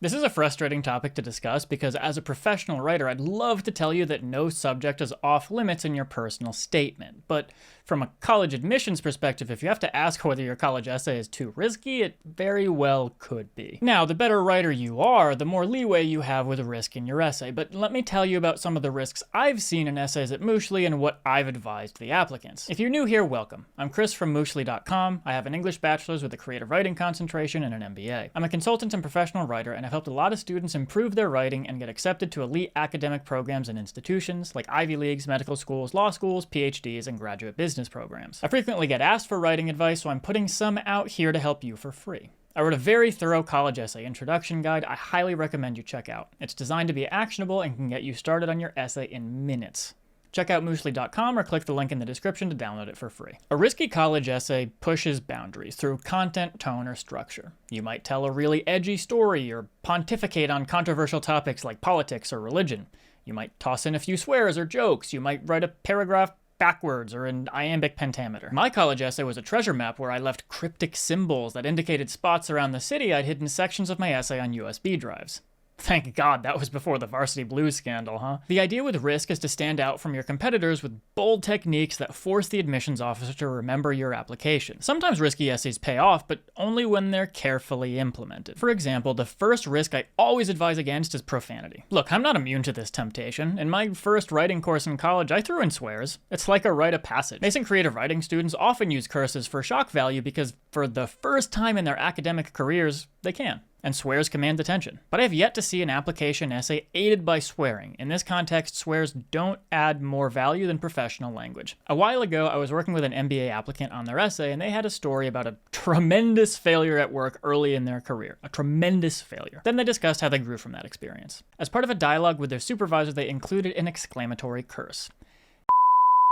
This is a frustrating topic to discuss because as a professional writer, I'd love to tell you that no subject is off limits in your personal statement. But from a college admissions perspective, if you have to ask whether your college essay is too risky, it very well could be. Now, the better writer you are, the more leeway you have with risk in your essay, but let me tell you about some of the risks I've seen in essays at Mooshly and what I've advised the applicants. If you're new here, welcome. I'm Chris from Mooshly.com. I have an English bachelor's with a creative writing concentration and an MBA. I'm a consultant and professional writer, and I've helped a lot of students improve their writing and get accepted to elite academic programs and institutions like Ivy Leagues, medical schools, law schools, PhDs, and graduate business programs. I frequently get asked for writing advice, so I'm putting some out here to help you for free. I wrote a very thorough college essay introduction guide I highly recommend you check out. It's designed to be actionable and can get you started on your essay in minutes. Check out Mooshly.com or click the link in the description to download it for free. A risky college essay pushes boundaries through content, tone, or structure. You might tell a really edgy story or pontificate on controversial topics like politics or religion. You might toss in a few swears or jokes. You might write a paragraph backwards or in iambic pentameter. My college essay was a treasure map where I left cryptic symbols that indicated spots around the city I'd hidden sections of my essay on USB drives. Thank God that was before the Varsity Blues scandal, huh? The idea with risk is to stand out from your competitors with bold techniques that force the admissions officer to remember your application. Sometimes risky essays pay off, but only when they're carefully implemented. For example, the first risk I always advise against is profanity. Look, I'm not immune to this temptation. In my first writing course in college, I threw in swears. It's like a rite of passage. Nascent creative writing students often use curses for shock value because for the first time in their academic careers, they can. And swears command attention. But I have yet to see an application essay aided by swearing. In this context, swears don't add more value than professional language. A while ago, I was working with an MBA applicant on their essay, and they had a story about a tremendous failure at work early in their career. A tremendous failure. Then they discussed how they grew from that experience. As part of a dialogue with their supervisor, they included an exclamatory curse.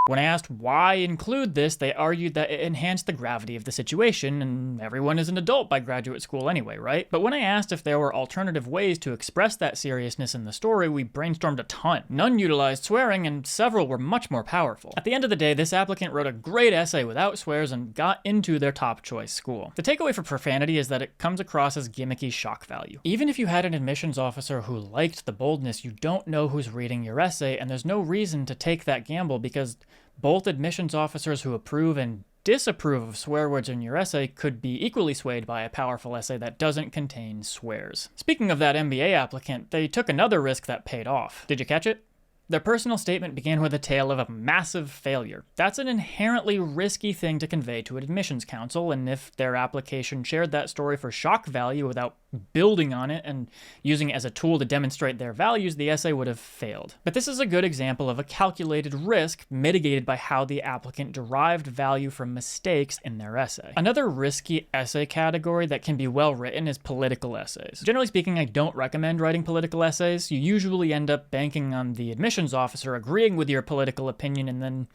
When I asked why include this, they argued that it enhanced the gravity of the situation, and everyone is an adult by graduate school anyway, right? But when I asked if there were alternative ways to express that seriousness in the story, we brainstormed a ton. None utilized swearing, and several were much more powerful. At the end of the day, this applicant wrote a great essay without swears and got into their top choice school. The takeaway for profanity is that it comes across as gimmicky shock value. Even if you had an admissions officer who liked the boldness, you don't know who's reading your essay, and there's no reason to take that gamble because both admissions officers who approve and disapprove of swear words in your essay could be equally swayed by a powerful essay that doesn't contain swears. Speaking of that MBA applicant, they took another risk that paid off. Did you catch it? Their personal statement began with a tale of a massive failure. That's an inherently risky thing to convey to an admissions counsel, and if their application shared that story for shock value without building on it and using it as a tool to demonstrate their values, the essay would have failed. But this is a good example of a calculated risk mitigated by how the applicant derived value from mistakes in their essay. Another risky essay category that can be well written is political essays. Generally speaking, I don't recommend writing political essays. You usually end up banking on the admissions officer agreeing with your political opinion and then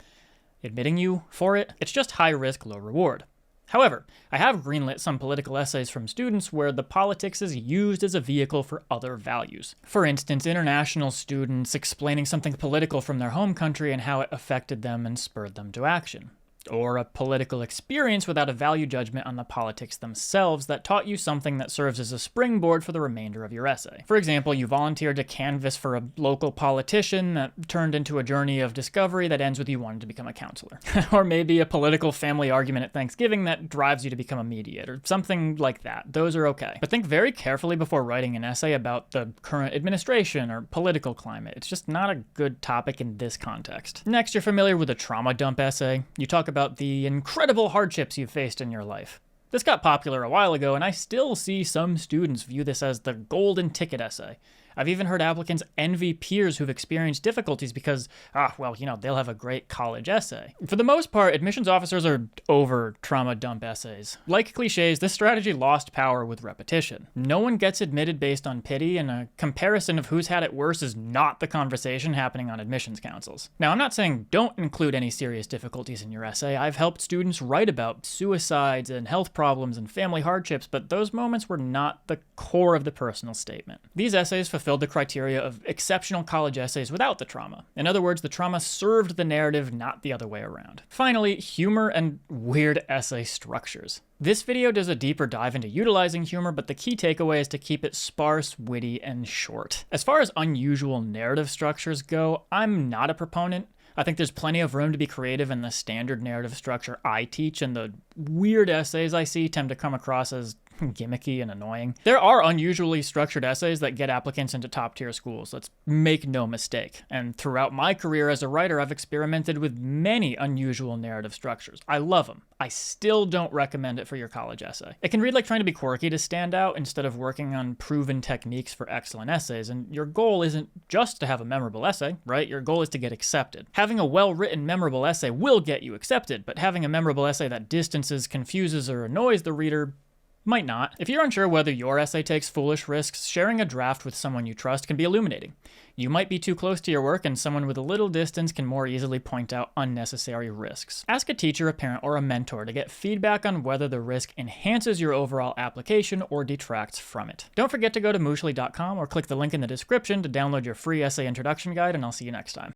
admitting you for it. It's just high risk, low reward. However, I have greenlit some political essays from students where the politics is used as a vehicle for other values. For instance, international students explaining something political from their home country and how it affected them and spurred them to action. Or a political experience without a value judgment on the politics themselves that taught you something that serves as a springboard for the remainder of your essay. For example, you volunteered to canvass for a local politician that turned into a journey of discovery that ends with you wanting to become a counselor. Or maybe a political family argument at Thanksgiving that drives you to become a mediator. Something like that. Those are okay. But think very carefully before writing an essay about the current administration or political climate. It's just not a good topic in this context. Next, you're familiar with a trauma dump essay. You talk about the incredible hardships you've faced in your life. This got popular a while ago, and I still see some students view this as the golden ticket essay. I've even heard applicants envy peers who've experienced difficulties because, they'll have a great college essay. For the most part, admissions officers are over trauma dump essays. Like cliches, this strategy lost power with repetition. No one gets admitted based on pity, and a comparison of who's had it worse is not the conversation happening on admissions councils. Now, I'm not saying don't include any serious difficulties in your essay. I've helped students write about suicides and health problems and family hardships, but those moments were not the core of the personal statement. These essays fulfilled the criteria of exceptional college essays without the trauma. In other words, the trauma served the narrative, not the other way around. Finally, humor and weird essay structures. This video does a deeper dive into utilizing humor, but the key takeaway is to keep it sparse, witty, and short. As far as unusual narrative structures go, I'm not a proponent. I think there's plenty of room to be creative in the standard narrative structure I teach, and the weird essays I see tend to come across as gimmicky and annoying. There are unusually structured essays that get applicants into top-tier schools, let's make no mistake. And throughout my career as a writer, I've experimented with many unusual narrative structures. I love them. I still don't recommend it for your college essay. It can read like trying to be quirky to stand out instead of working on proven techniques for excellent essays, and your goal isn't just to have a memorable essay, right? Your goal is to get accepted. Having a well-written, memorable essay will get you accepted, but having a memorable essay that distances, confuses, or annoys the reader might not. If you're unsure whether your essay takes foolish risks, sharing a draft with someone you trust can be illuminating. You might be too close to your work, and someone with a little distance can more easily point out unnecessary risks. Ask a teacher, a parent, or a mentor to get feedback on whether the risk enhances your overall application or detracts from it. Don't forget to go to Mooshly.com or click the link in the description to download your free essay introduction guide, and I'll see you next time.